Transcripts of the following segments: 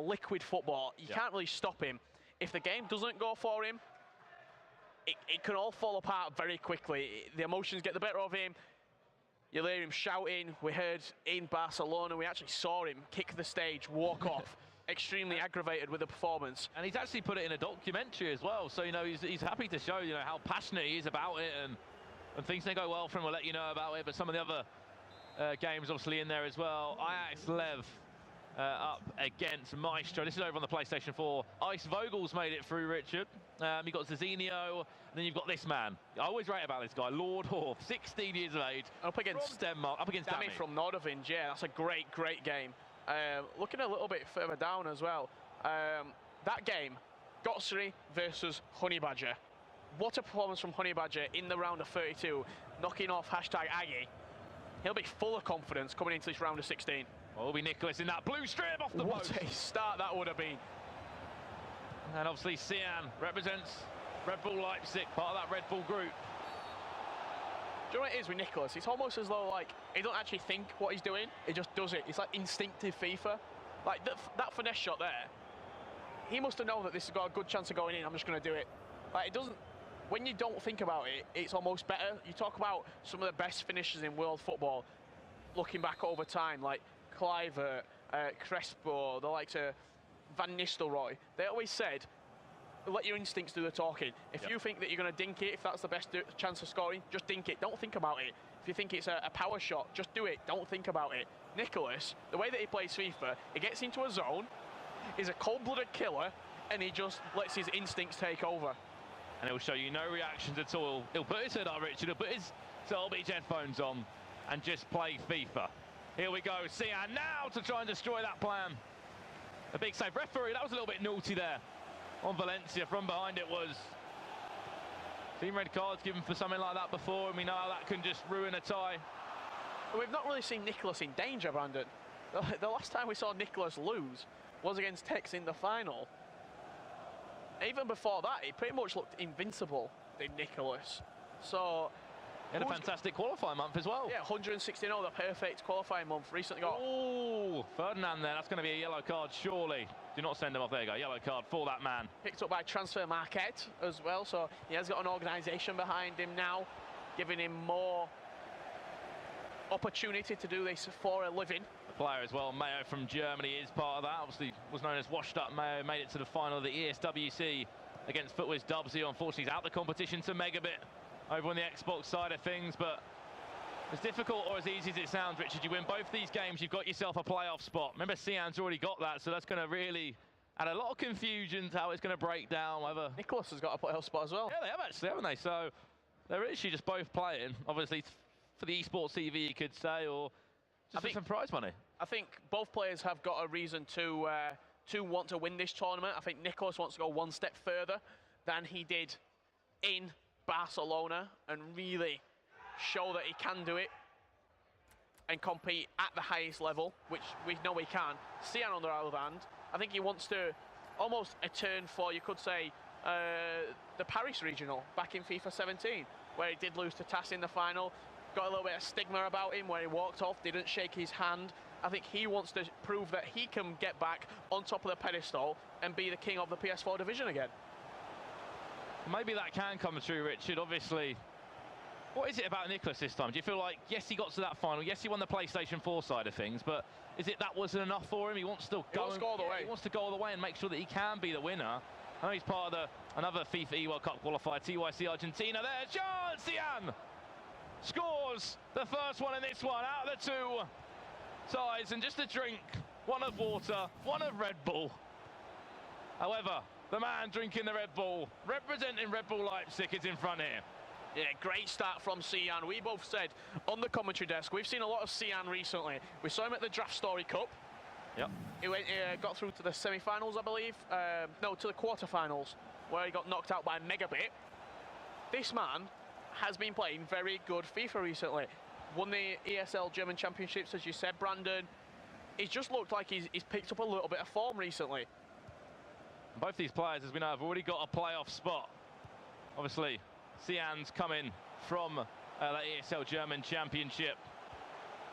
liquid football. You can't really stop him. If the game doesn't go for him, it can all fall apart very quickly. The emotions get the better of him. You hear him shouting. We heard in Barcelona, we actually saw him kick the stage, walk off, extremely aggravated with the performance. And he's actually put it in a documentary as well. So, you know, he's happy to show, you know, how passionate he is about it. And things don't go well for him, we'll let you know about it. But some of the other games obviously in there as well. Ajax Lev up against Maestro. This is over on the PlayStation 4. Ice Vogel's made it through, Richard. You've got Zizinho, and then you've got this man. I always rate about this guy, Lord Horf, 16 years of age. Up against Denmark, up against Dami from Nordavind. Yeah, that's a great game. Looking a little bit further down as well. That game, Gotsuri versus Honey Badger. What a performance from Honey Badger in the round of 32, knocking off #Aggie. He'll be full of confidence coming into this round of 16. Well, it'll be Nicholas in that blue strip off the post. What a start that would have been. And obviously CIHAN represents Red Bull Leipzig, part of that Red Bull group. Do you know what it is with Nicholas? It's almost as though like he don't actually think what he's doing, he just does it. It's like instinctive FIFA. Like that finesse shot there, he must have known that this has got a good chance of going in. I'm just going to do it. Like it doesn't. When you don't think about it, it's almost better. You talk about some of the best finishers in world football, looking back over time, like Kluivert, Crespo, the likes of Van Nistelrooy. They always said, let your instincts do the talking. If you think that you're going to dink it, if that's the best chance of scoring, just dink it. Don't think about it. If you think it's a power shot, just do it. Don't think about it. Nicholas, the way that he plays FIFA, he gets into a zone, he's a cold-blooded killer, and he just lets his instincts take over. And he'll show you no reactions at all. He'll put his head up, Richard, he'll put his Soul Beach headphones on and just play FIFA. Here we go, CIHAN now to try and destroy that plan. A big save. Referee, that was a little bit naughty there on Valencia. From behind it was. Seen red cards given for something like that before, and we know how that can just ruin a tie. We've not really seen Nicholas in danger, Brandon. The last time we saw Nicholas lose was against Tex in the final. Even before that, he pretty much looked invincible, did Nicholas. So he had a fantastic qualifying month as well. Yeah, 160-0, the perfect qualifying month. Recently got. Oh, Ferdinand there. That's going to be a yellow card, surely. Do not send him off. There you go. Yellow card for that man. Picked up by Transfer Market as well, so he has got an organisation behind him now, giving him more opportunity to do this for a living. The player as well, Mayo from Germany, is part of that. Obviously was known as Washed Up Mayo, made it to the final of the ESWC against Footwiz Dubsy. Unfortunately, he's out the competition to Megabit over on the Xbox side of things, but as difficult or as easy as it sounds, Richard, you win both these games, you've got yourself a playoff spot. Remember, CIHAN's already got that, so that's going to really add a lot of confusion to how it's going to break down. Whether Nicholas has got a playoff spot as well. Yeah, they have actually, haven't they? So they're actually just both playing, obviously, for the esports TV, you could say, or just for some prize money. I think both players have got a reason to want to win this tournament. I think Nicholas wants to go one step further than he did in Barcelona and really show that he can do it and compete at the highest level, which we know he can. CIHAN, on the other hand, I think he wants to almost atone for, you could say, the Paris regional back in FIFA 17, where he did lose to TAS in the final. Got a little bit of stigma about him where he walked off, didn't shake his hand. I think he wants to prove that he can get back on top of the pedestal and be the king of the PS4 division again. Maybe that can come true, Richard. Obviously, what is it about Nicholas this time? Do you feel like, yes, he got to that final, yes, he won the PlayStation 4 side of things, but is it that wasn't enough for him? He wants to go all the way. He wants to go all the way and make sure that he can be the winner. I know he's part of another FIFA E-World Cup qualifier, TYC Argentina. There, chance, CIHAN scores the first one in this one out of the two ties, and just a drink, one of water, one of Red Bull. However, the man drinking the Red Bull, representing Red Bull Leipzig, is in front here. Yeah, great start from CIHAN. We both said on the commentary desk, we've seen a lot of CIHAN recently. We saw him at the Draft Story Cup. Yep. He got through to the semi-finals, I believe. No, to the quarter-finals, where he got knocked out by Megabit. This man has been playing very good FIFA recently. Won the ESL German Championships, as you said, Brandon. He's just looked like he's picked up a little bit of form recently. Both these players, as we know, have already got a playoff spot. Obviously, CIHAN's coming from the ESL German Championship.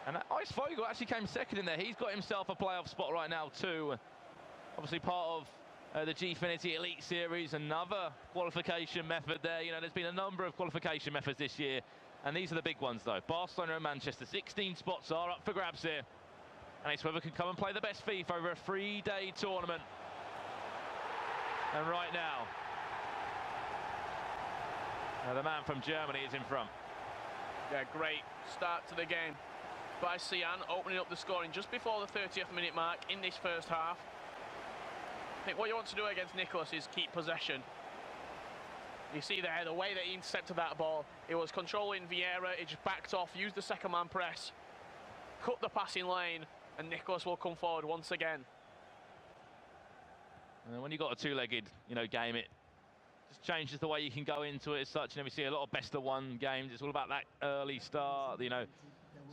And Ice Vogel actually came second in there. He's got himself a playoff spot right now too. Obviously part of the Gfinity Elite Series, another qualification method there. You know, there's been a number of qualification methods this year, and these are the big ones though. Barcelona and Manchester, 16 spots are up for grabs here. And it's whoever can come and play the best FIFA over a 3-day tournament. And right now, the man from Germany is in front. Yeah, great start to the game by CIHAN, opening up the scoring just before the 30th minute mark in this first half. I think what you want to do against Nicholas is keep possession. You see there, the way that he intercepted that ball, it was controlling Vieira, it just backed off, used the second man press, cut the passing lane, and Nicholas will come forward once again. And when you've got a two-legged, game, it just changes the way you can go into it as such. We see a lot of best-of-one games. It's all about that early start.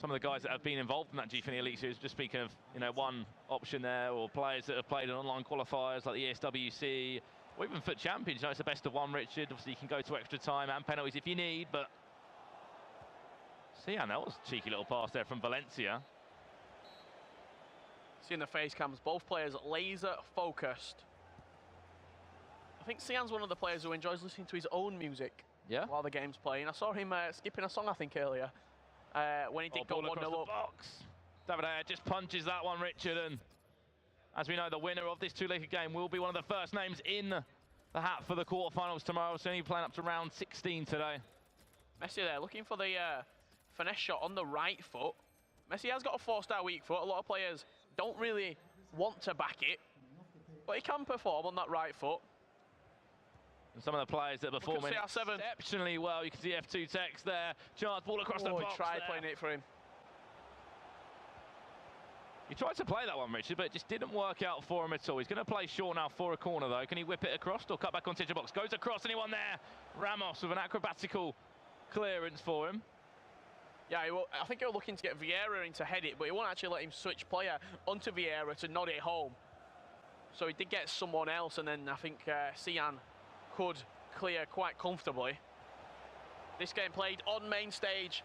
Some of the guys that have been involved in that Gfinity Elite Series, just speaking of, one option there, or players that have played in online qualifiers like the ESWC, or even FUT Champions. It's a best-of-one, Richard. Obviously, you can go to extra time and penalties if you need, but CIHAN, that was a cheeky little pass there from Valencia. Seeing the face cams, both players laser focused. I think CIHAN's one of the players who enjoys listening to his own music while the game's playing. I saw him skipping a song, I think, earlier when he did go 1-0 up. Box. David Ayer just punches that one, Richard, and as we know, the winner of this two-legged game will be one of the first names in the hat for the quarterfinals tomorrow. So only playing up to round 16 today. Messi there looking for the finesse shot on the right foot. Messi has got a 4-star weak foot. A lot of players don't really want to back it, but he can perform on that right foot. And some of the players that are performing exceptionally well. You can see F2 text there. Chance, ball across the box. He tried playing it for him. He tried to play that one, Richard, but it just didn't work out for him at all. He's going to play short now for a corner, though. Can he whip it across or cut back on the box? Goes across, anyone there? Ramos with an acrobatical clearance for him. Yeah, I think he was looking to get Vieira in to head it, but he won't actually let him switch player onto Vieira to nod it home. So he did get someone else, and then I think CIHAN could clear quite comfortably. This game played on main stage.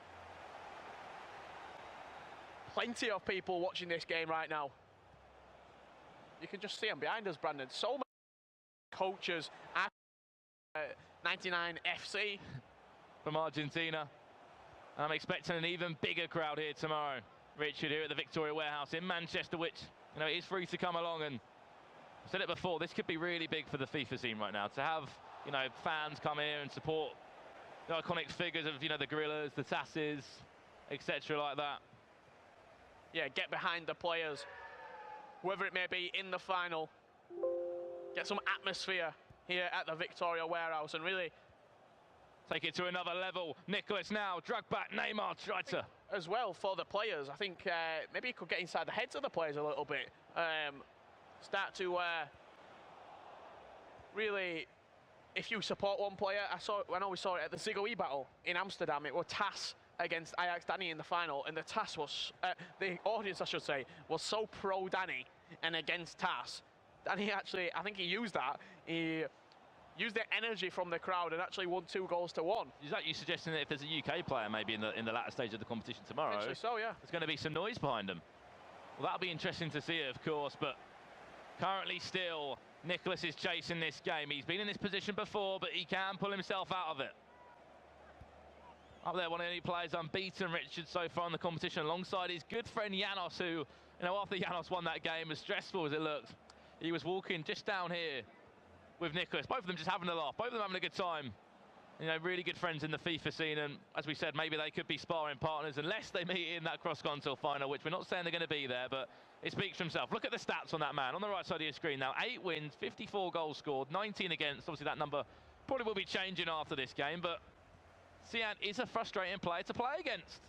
Plenty of people watching this game right now. You can just see them behind us, Brandon. So many coaches at 99FC from Argentina. I'm expecting an even bigger crowd here tomorrow, Richard, here at the Victoria Warehouse in Manchester, which is free to come along. And I've said it before, this could be really big for the FIFA scene right now, to have fans come here and support the iconic figures of the Gorillas, the Tasses, etc. like that. Yeah, get behind the players, whoever it may be in the final. Get some atmosphere here at the Victoria Warehouse and really take it to another level. Nicholas now, drag back, Neymar tried to. As well for the players, I think maybe he could get inside the heads of the players a little bit. Start to really, if you support one player, I know we saw it at the Ziggo battle in Amsterdam. It was TAS against Ajax Danny in the final, and the TAS was, the audience I should say, was so pro Danny and against TAS. Danny actually, I think he used that. He used the energy from the crowd and actually won 2-1. Is that you suggesting that if there's a UK player maybe in the latter stage of the competition tomorrow, actually so, yeah, there's going to be some noise behind them? Well, that'll be interesting to see, of course, but currently still Nicholas is chasing this game. He's been in this position before, but he can pull himself out of it. Up there, one of the only players unbeaten, Richard, so far in the competition, alongside his good friend Janos, who, after Janos won that game, as stressful as it looked, he was walking just down here with Nicholas. Both of them just having a laugh, both of them having a good time. Really good friends in the FIFA scene, and as we said, maybe they could be sparring partners unless they meet in that cross-continental final, which we're not saying they're going to be there, but it speaks for himself. Look at the stats on that man on the right side of your screen now. 8 wins, 54 goals scored, 19 against. Obviously that number probably will be changing after this game, but CIHAN is a frustrating player to play against.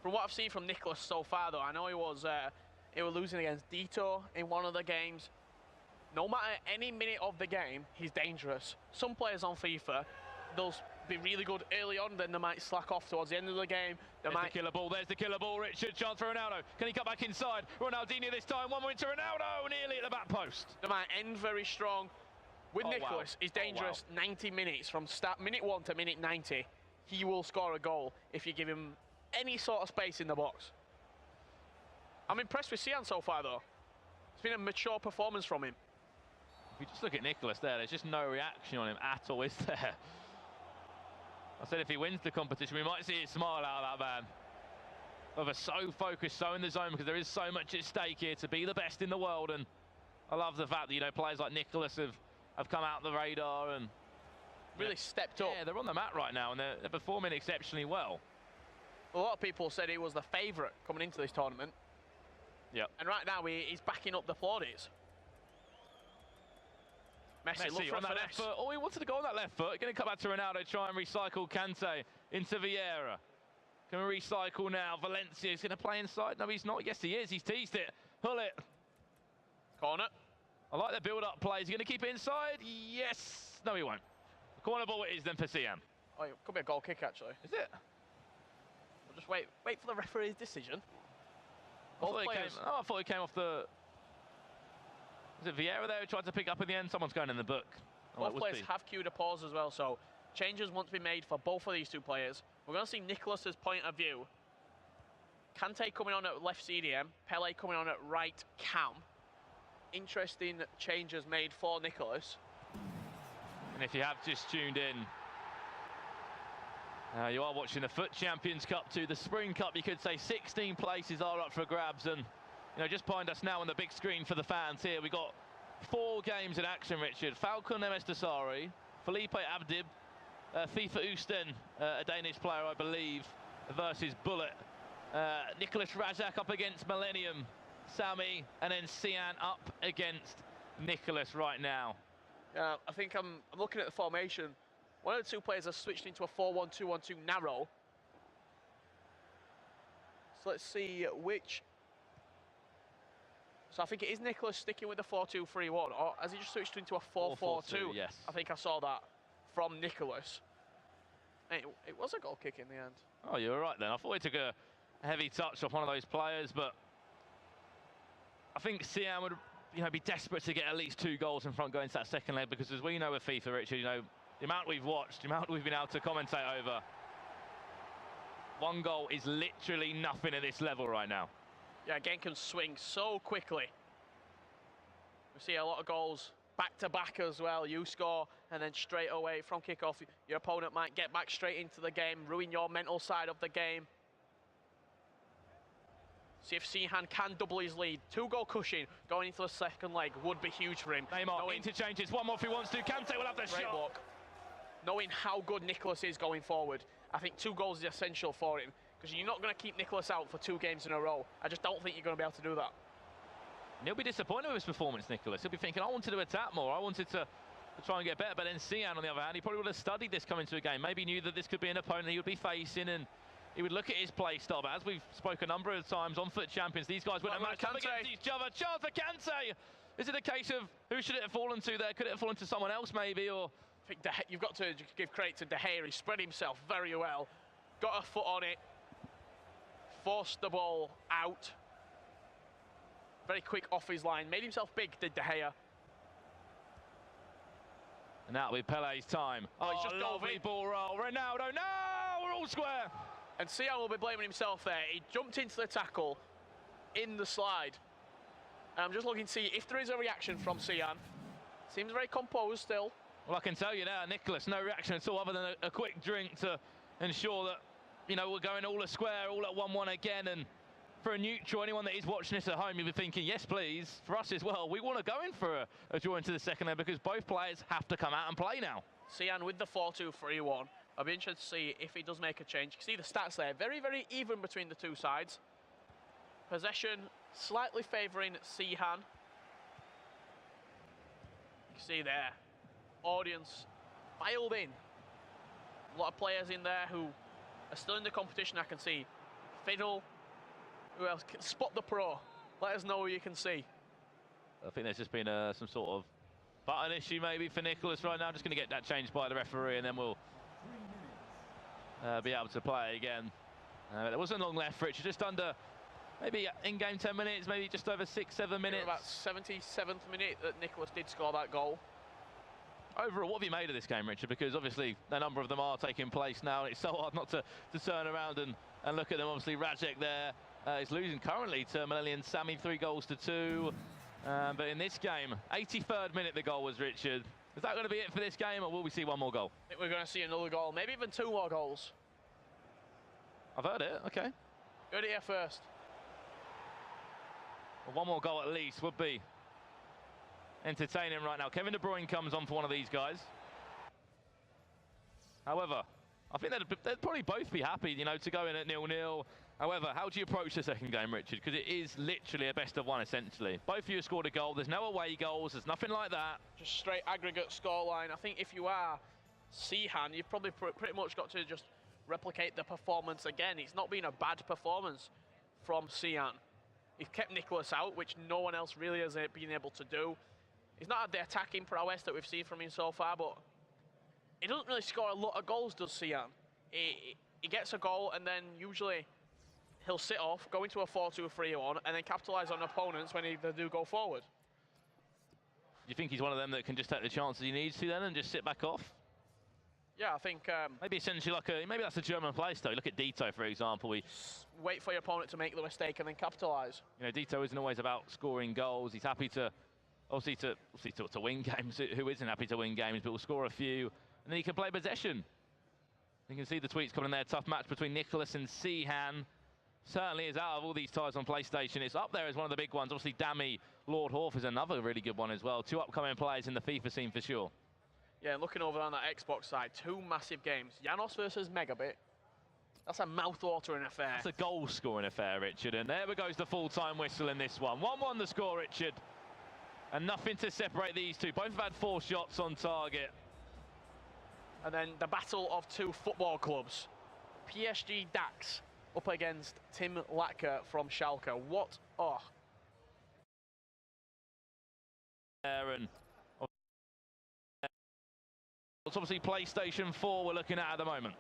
From what I've seen from Nicholas so far, though, I know he was losing against Dito in one of the games. No matter any minute of the game, he's dangerous. Some players on FIFA, they'll be really good early on, then they might slack off towards the end of the game. There's the killer ball, Richard. Chance for Ronaldo. Can he cut back inside? Ronaldinho this time, 1 into Ronaldo, nearly at the back post. They might end very strong. With Nicholas, he's dangerous 90 minutes, from minute 1 to minute 90. He will score a goal if you give him any sort of space in the box. I'm impressed with CIHAN so far, though. It's been a mature performance from him. If you just look at Nicholas there, there's just no reaction on him at all, is there? I said if he wins the competition, we might see a smile out of that man. But so focused, so in the zone, because there is so much at stake here to be the best in the world. And I love the fact that, you know, players like Nicholas have come out the radar and really stepped up. Yeah, they're on the mat right now and they're performing exceptionally well. A lot of people said he was the favourite coming into this tournament. Yep. And right now he's backing up the plaudits. Messi look for on that left foot. Oh, he wanted to go on that left foot. Going to come back to Ronaldo, try and recycle Kante into Vieira. Can we recycle now? Valencia is going to play inside. No, he's not. Yes, he is. He's teased it. Pull it. Corner. I like the build-up plays. He's going to keep it inside. Yes. No, he won't. Corner ball it is then for CIHAN. Oh, it could be a goal kick, actually. Is it? We'll just wait for the referee's decision. I thought he came off the... Was it Vieira there who tried to pick up in the end? Someone's going in the book. Both players have queued a pause as well, so changes want to be made for both of these two players. We're going to see Nicholas's point of view. Kante coming on at left CDM, Pele coming on at right cam. Interesting changes made for Nicholas. And if you have just tuned in, you are watching the FUT Champions Cup 2, the Spring Cup. You could say 16 places are up for grabs, and you know, just behind us now on the big screen for the fans here, we got 4 games in action, Richard. Falcon Emestasari, Felipe Abdib, FIFA Usten, a Danish player, I believe, versus Bullet. Nicholas Rajak up against Millennium, Sami, and then CIHAN up against Nicholas right now. Yeah, I think I'm looking at the formation. One of the two players has switched into a 4-1-2-1-2 narrow. So let's see which. So I think it is Nicholas sticking with the 4-2-3-1, or has he just switched into a 4-4-2? Yes. I think I saw that from Nicholas. It was a goal kick in the end. Oh, you were right then. I thought he took a heavy touch off one of those players, but I think CIHAN would, you know, be desperate to get at least 2 goals in front going into that second leg, because as we know with FIFA, Richard, you know, the amount we've watched, the amount we've been able to commentate over, 1 goal is literally nothing at this level right now. Yeah, game can swing so quickly. We see a lot of goals back-to-back as well. You score, and then straight away from kickoff, your opponent might get back straight into the game, ruin your mental side of the game. See if CIHAN can double his lead. 2-goal cushion going into the second leg would be huge for him. Neymar interchanges, one more if he wants to. Kante will have the shot. Block. Knowing how good Nicholas is going forward, I think 2 goals is essential for him, because you're not going to keep Nicholas out for 2 games in a row. I just don't think you're going to be able to do that. And he'll be disappointed with his performance, Nicholas. He'll be thinking, I wanted to attack more. I wanted to try and get better. But then CIHAN, on the other hand, he probably would have studied this coming to a game. Maybe knew that this could be an opponent he would be facing, and he would look at his play style. But as we've spoken a number of times on FUT Champions, these guys wouldn't match up against each other. Chance for Kante! Is it a case of who should it have fallen to there? Could it have fallen to someone else, maybe? Or I think you've got to give credit to De Gea. He spread himself very well. Got a foot on it. Forced the ball out. Very quick off his line. Made himself big, did De Gea. And that'll be Pele's time. Oh, he's just lovely ball roll. Ronaldo, no! We're all square. And CIHAN will be blaming himself there. He jumped into the tackle in the slide. And I'm just looking to see if there is a reaction from CIHAN. Seems very composed still. Well, I can tell you now, Nicholas, no reaction at all other than a quick drink to ensure that, you know, we're going all a square, all at 1-1 again. And for a neutral, anyone that is watching this at home, you'll be thinking, yes, please. For us as well, we want to go in for a draw into the second leg, because both players have to come out and play now. CIHAN with the 4-2-3-1. I'll be interested to see if he does make a change. You can see the stats there, very, very even between the two sides. Possession slightly favouring CIHAN. You can see there, audience filed in. A lot of players in there who are still in the competition. I can see Fiddle. Who else? Spot the Pro. Let us know who you can see. I think there's just been some sort of button issue maybe for Nicholas right now. Just going to get that changed by the referee, and then we'll be able to play again. There wasn't long left for it. Just under, maybe in-game 10 minutes, maybe just over 6-7 minutes. About 77th minute that Nicholas did score that goal. Overall, what have you made of this game, Richard? Because obviously a number of them are taking place now, and it's so hard not to turn around and look at them. Obviously, Rajek there is losing currently to Millennium Sami, 3-2. But in this game, 83rd minute the goal was, Richard. Is that going to be it for this game, or will we see one more goal? I think we're going to see another goal, maybe even 2 more goals. I've heard it, okay. Heard it here first. Well, one more goal at least would be entertaining right now. Kevin De Bruyne comes on for one of these guys. However, I think they'd probably both be happy, you know, to go in at 0-0. However, how do you approach the second game, Richard? Because it is literally a best of one, essentially. Both of you have scored a goal. There's no away goals. There's nothing like that. Just straight aggregate scoreline. I think if you are CIHAN, you've probably pretty much got to just replicate the performance again. It's not been a bad performance from CIHAN. He's kept Nicholas out, which no one else really has been able to do. He's not had the attacking prowess that we've seen from him so far, but he doesn't really score a lot of goals, does CIHAN? He gets a goal, and then usually he'll sit off, go into a 4-2-3-1, and then capitalise on opponents when they do go forward. You think he's one of them that can just take the chances he needs to then and just sit back off? Yeah, I think... maybe essentially like maybe that's a German play style. Look at Dito, for example. Wait for your opponent to make the mistake and then capitalise. You know, Dito isn't always about scoring goals. He's happy to, obviously to win games. Who isn't happy to win games, but will score a few. And then he can play possession. You can see the tweets coming in there. Tough match between Nicholas and CIHAN. Certainly is out of all these ties on PlayStation. It's up there as one of the big ones. Obviously, Dammy, Lord Horf is another really good one as well. 2 upcoming players in the FIFA scene for sure. Yeah, looking over on that Xbox side, 2 massive games. Janos versus Megabit. That's a mouth-watering affair. That's a goal-scoring affair, Richard. And there goes the full-time whistle in this one. 1-1 the score, Richard. And nothing to separate these two. Both have had 4 shots on target. And then the battle of 2 football clubs. PSG Dax up against Tim Latka from Schalke. What? Oh. And it's obviously PlayStation 4 we're looking at the moment.